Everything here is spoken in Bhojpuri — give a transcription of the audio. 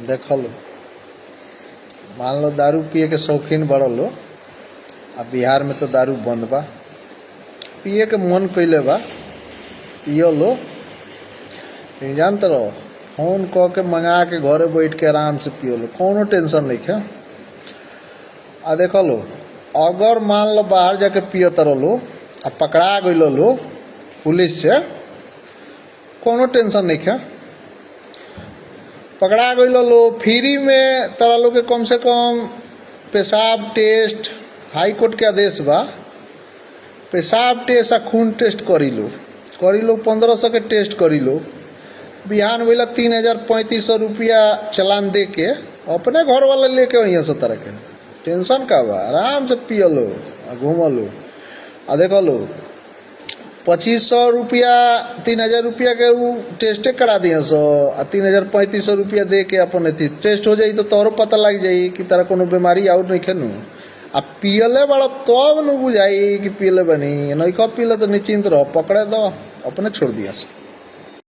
देख लो, मान लो दारू पिए के शौकीन बड़ लो, आ बिहार में तो दारू बंद बा, पिए के मन कैले बा, पियो लो। लेकिन जानते रहो, फोन कह के मंगा के घरे बैठ के आराम से पियो लो, कोनो टेंशन नहीं है। आ देख लो, अगर मान लो बाहर जाके पियो तर लो आ पकड़ा गई लो पुलिस से, कोनो टेंशन नहीं है। पकड़ा गई लो फ्री में तरा लोग के कम से कम पेशाब टेस्ट, हाई कोर्ट के आदेश बा, पेशाब टेस्ट आ खून टेस्ट करी लो 1500 के टेस्ट करी लो। बिहान वेला 3000-3500 रुपया चलान दे के अपने घर वाले लेके वहीं से तरह के टेंशन का बा, आराम से पियो लो आ घूम लो। आ देख लो 2500 रुपया 3000 रुपया के वो टेस्टे करा दिए सो, आ 3000-3500 रुपया दे के अपन अथी टेस्ट हो जाई तो तोरो पता लग जाई कि तारा कोनो बीमारी और नहीं खेनू। आ पियले बड़ा तब न बुझाई कि पियले बनी नहीं, कब पियले तो निश्चिंत रहो, पकड़े दो अपने छोड़ दिया सो।